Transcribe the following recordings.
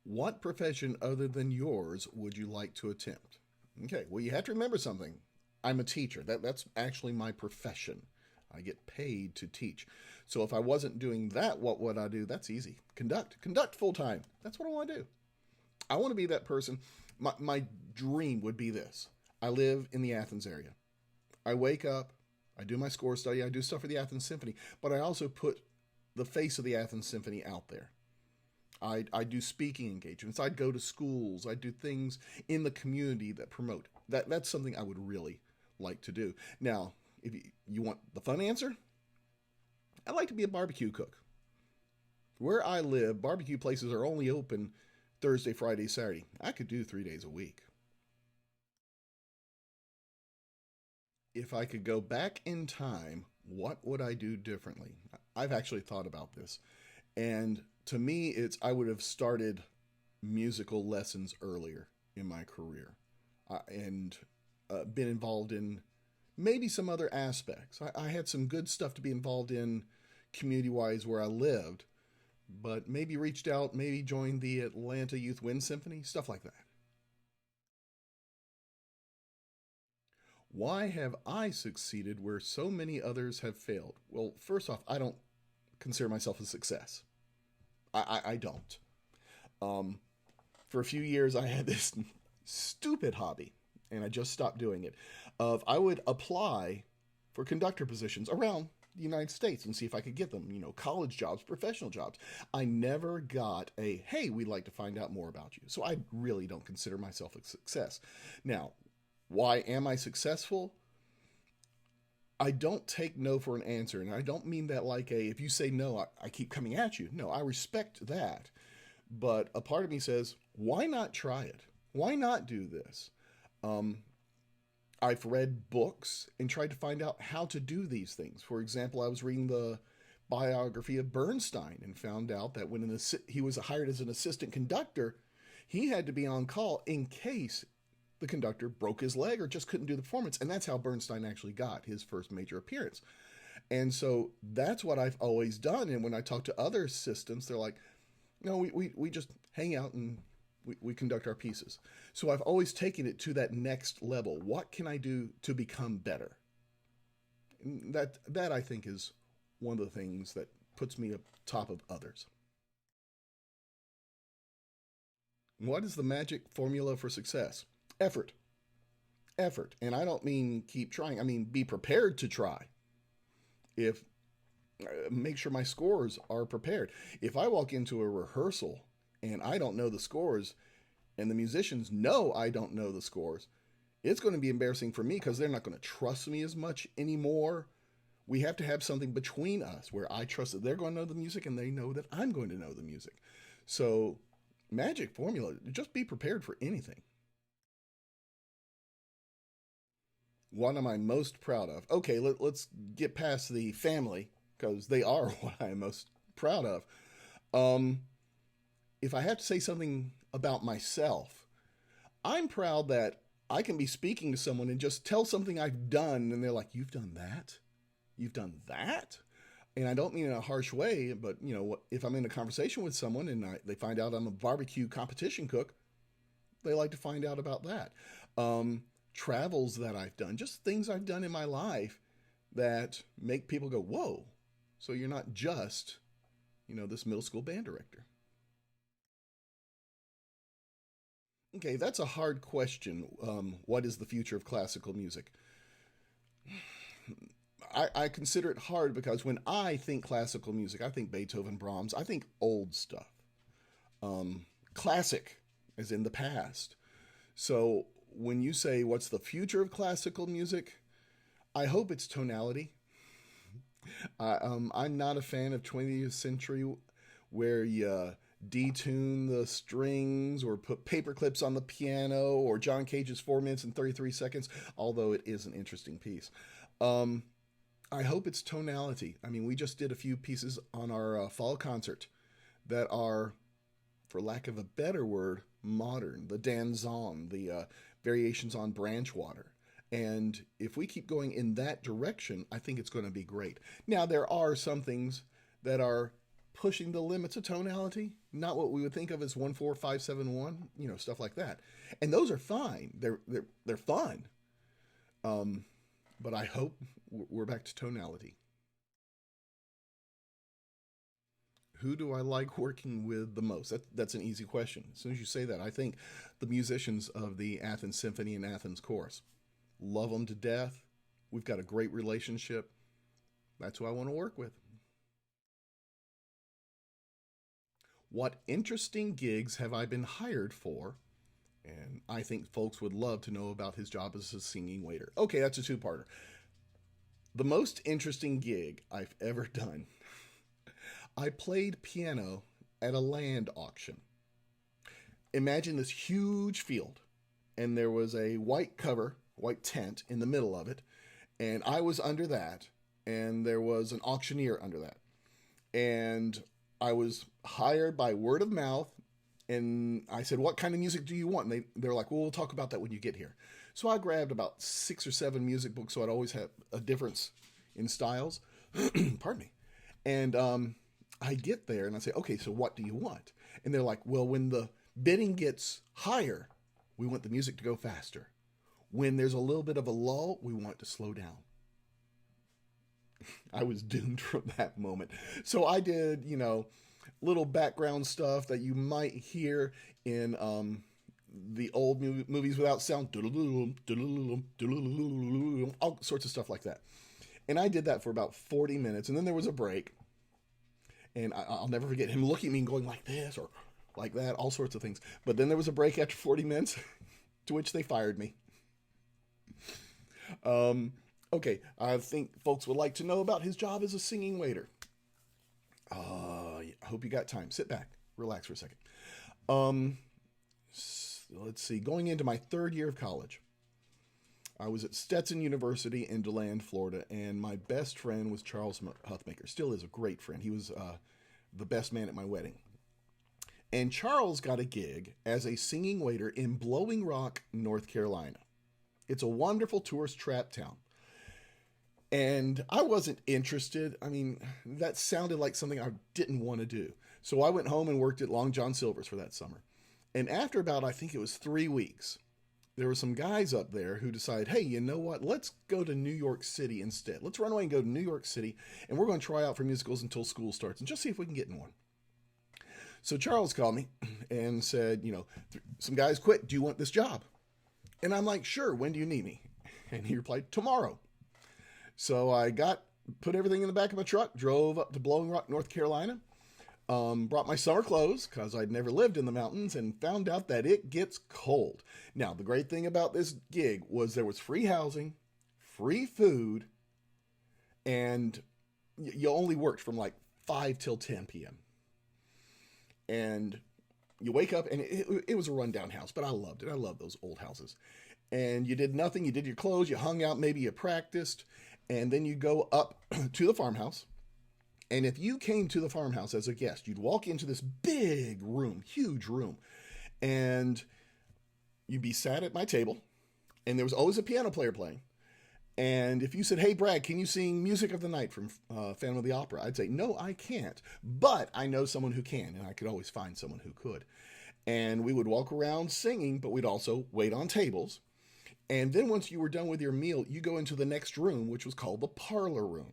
What profession other than yours would you like to attempt? Okay, well, you have to remember something. I'm a teacher. That's actually my profession. I get paid to teach. So if I wasn't doing that, what would I do? That's easy. Conduct full time. That's what I want to do. I want to be that person. My dream would be this. I live in the Athens area. I wake up, I do my score study, I do stuff for the Athens Symphony, but I also put the face of the Athens Symphony out there. I do speaking engagements. I'd go to schools. I'd do things in the community that promote. That's something I would really like to do. Now, if you want the fun answer, I'd like to be a barbecue cook. Where I live, barbecue places are only open Thursday, Friday, Saturday. I could do 3 days a week. If I could go back in time, what would I do differently? I've actually thought about this. And to me, I would have started musical lessons earlier in my career and been involved in maybe some other aspects. I had some good stuff to be involved in community wise where I lived, but maybe reached out, maybe joined the Atlanta Youth Wind Symphony, stuff like that. Why have I succeeded where so many others have failed? Well, first off, I don't consider myself a success. I don't. Um, for a few years, I had this stupid hobby, and I just stopped doing it. Of I would apply for conductor positions around the United States and see if I could get them. College jobs, professional jobs. I never got a hey, we'd like to find out more about you. So I really don't consider myself a success. Now, why am I successful? I don't take no for an answer. And I don't mean that like if you say no, I keep coming at you. No, I respect that. But a part of me says, why not try it? Why not do this? Um, I've read books and tried to find out how to do these things. For example, I was reading the biography of Bernstein and found out that when he was hired as an assistant conductor, he had to be on call in case the conductor broke his leg or just couldn't do the performance. And that's how Bernstein actually got his first major appearance. And so that's what I've always done. And when I talk to other assistants, they're like, no, we just hang out and we conduct our pieces. So I've always taken it to that next level. What can I do to become better? And that I think is one of the things that puts me up top of others. What is the magic formula for success? Effort. Effort. And I don't mean keep trying. I mean be prepared to try. If make sure my scores are prepared. If I walk into a rehearsal and I don't know the scores and the musicians know I don't know the scores, it's going to be embarrassing for me because they're not going to trust me as much anymore. We have to have something between us where I trust that they're going to know the music and they know that I'm going to know the music. So, magic formula, just be prepared for anything. What am I most proud of? Okay, let's get past the family because they are what I'm most proud of. Um, if I have to say something about myself, I'm proud that I can be speaking to someone and just tell something I've done, and they're like, "You've done that? You've done that?" And I don't mean in a harsh way, but if I'm in a conversation with someone and they find out I'm a barbecue competition cook, they like to find out about that. Travels that I've done, just things I've done in my life that make people go, "Whoa!" So you're not just, this middle school band director. Okay, that's a hard question. What is the future of classical music? I consider it hard because when I think classical music, I think Beethoven, Brahms, I think old stuff. Classic, as in the past. So when you say what's the future of classical music, I hope it's tonality. I'm not a fan of 20th century where you detune the strings or put paper clips on the piano or John Cage's 4 minutes and 33 seconds, although it is an interesting piece. Um, I hope it's tonality. I mean, we just did a few pieces on our fall concert that are, for lack of a better word, modern. The danzon, the variations on branch water. And if we keep going in that direction, I think it's going to be great. Now, there are some things that are pushing the limits of tonality, not what we would think of as 1-4-5-7-1, stuff like that. And those are fine. They're fun. But I hope we're back to tonality. Who do I like working with the most? That's an easy question. As soon as you say that, I think the musicians of the Athens Symphony and Athens Chorus. Love them to death. We've got a great relationship. That's who I want to work with. What interesting gigs have I been hired for? And I think folks would love to know about his job as a singing waiter. Okay, that's a two-parter. The most interesting gig I've ever done. I played piano at a land auction. Imagine this huge field, and there was a white tent in the middle of it, and I was under that, and there was an auctioneer under that. And I was hired by word of mouth, and I said, what kind of music do you want? And they're like, well, we'll talk about that when you get here. So I grabbed about 6 or 7 music books, so I'd always have a difference in styles. Pardon me. And I get there and I say, okay, so what do you want? And they're like, well, when the bidding gets higher, we want the music to go faster. When there's a little bit of a lull, we want it to slow down. I was doomed from that moment. So I did, little background stuff that you might hear in the old movies without sound, all sorts of stuff like that. And I did that for about 40 minutes, and then there was a break. And I'll never forget him looking at me and going like this or like that, all sorts of things. But then there was a break after 40 minutes, to which they fired me. Okay, I think folks would like to know about his job as a singing waiter. I hope you got time. Sit back, relax for a second. Let's see. Going into my 3rd year of college, I was at Stetson University in DeLand, Florida, and my best friend was Charles Huthmaker. Still is a great friend. He was the best man at my wedding. And Charles got a gig as a singing waiter in Blowing Rock, North Carolina. It's a wonderful tourist trap town. And I wasn't interested. I mean, that sounded like something I didn't want to do. So I went home and worked at Long John Silver's for that summer. And after about, I think it was 3 weeks, there were some guys up there who decided, hey, you know what? Let's go to New York City instead. Let's run away and go to New York City, and we're going to try out for musicals until school starts and just see if we can get in one. So Charles called me and said, some guys quit. Do you want this job? And I'm like, sure. When do you need me? And he replied, tomorrow. So I put everything in the back of my truck, drove up to Blowing Rock, North Carolina, brought my summer clothes because I'd never lived in the mountains and found out that it gets cold. Now, the great thing about this gig was there was free housing, free food, and you only worked from like 5 till 10 p.m. And you wake up, and it was a rundown house, but I loved it. I love those old houses. And you did nothing. You did your clothes. You hung out. Maybe you practiced. And then you go up to the farmhouse. And if you came to the farmhouse as a guest, you'd walk into this big room, huge room. And you'd be sat at my table. And there was always a piano player playing. And if you said, hey, Brad, can you sing Music of the Night from Phantom of the Opera? I'd say, no, I can't. But I know someone who can. And I could always find someone who could. And we would walk around singing, but we'd also wait on tables. And then once you were done with your meal, you go into the next room, which was called the parlor room.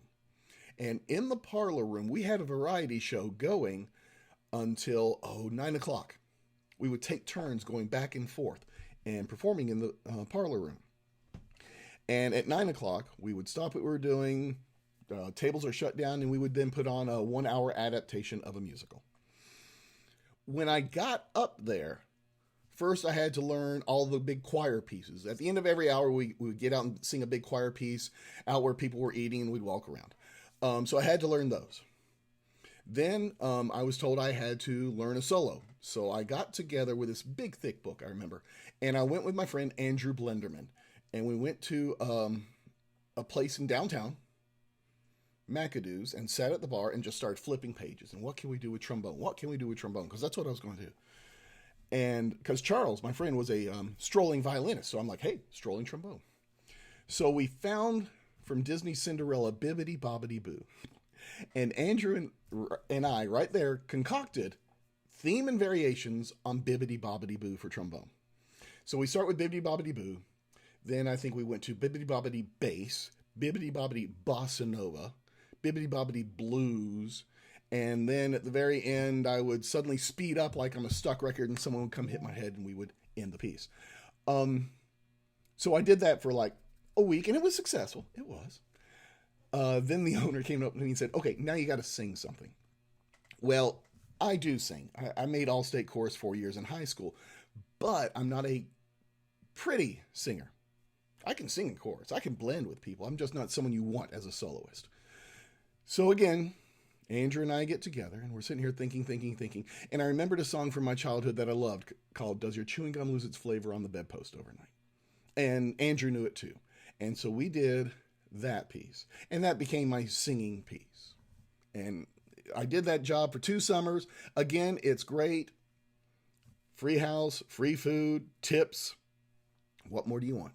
And in the parlor room, we had a variety show going until, 9 o'clock. We would take turns going back and forth and performing in the parlor room. And at 9 o'clock, we would stop what we were doing, tables are shut down, and we would then put on a 1-hour adaptation of a musical. When I got up there, first I had to learn all the big choir pieces. At the end of every hour, we would get out and sing a big choir piece out where people were eating, and we'd walk around. So I had to learn those. Then I was told I had to learn a solo. So I got together with this big, thick book, I remember, and I went with my friend Andrew Blenderman. And we went to a place in downtown, McAdoo's, and sat at the bar and just started flipping pages. And what can we do with trombone? What can we do with trombone? Because that's what I was going to do. And because Charles, my friend, was a strolling violinist. So I'm like, hey, strolling trombone. So we found from Disney's Cinderella, Bibbidi Bobbidi Boo. And Andrew and I, right there, concocted theme and variations on Bibbidi Bobbidi Boo for trombone. So we start with Bibbidi Bobbidi Boo. Then I think we went to Bibbidi Bobbidi Bass, Bibbidi Bobbidi Bossa Nova, Bibbidi Bobbidi Blues, and then at the very end, I would suddenly speed up like on a stuck record, and someone would come hit my head, and we would end the piece. So I did that for like a week, and it was successful. It was. Then the owner came up to me and said, okay, now you got to sing something. Well, I do sing. I made all-state chorus 4 years in high school, but I'm not a pretty singer. I can sing in chorus. I can blend with people. I'm just not someone you want as a soloist. So again, Andrew and I get together, and we're sitting here thinking. And I remembered a song from my childhood that I loved called Does Your Chewing Gum Lose Its Flavor on the Bedpost Overnight? And Andrew knew it too. And so we did that piece. And that became my singing piece. And I did that job for 2 summers. Again, it's great. Free house, free food, tips. What more do you want?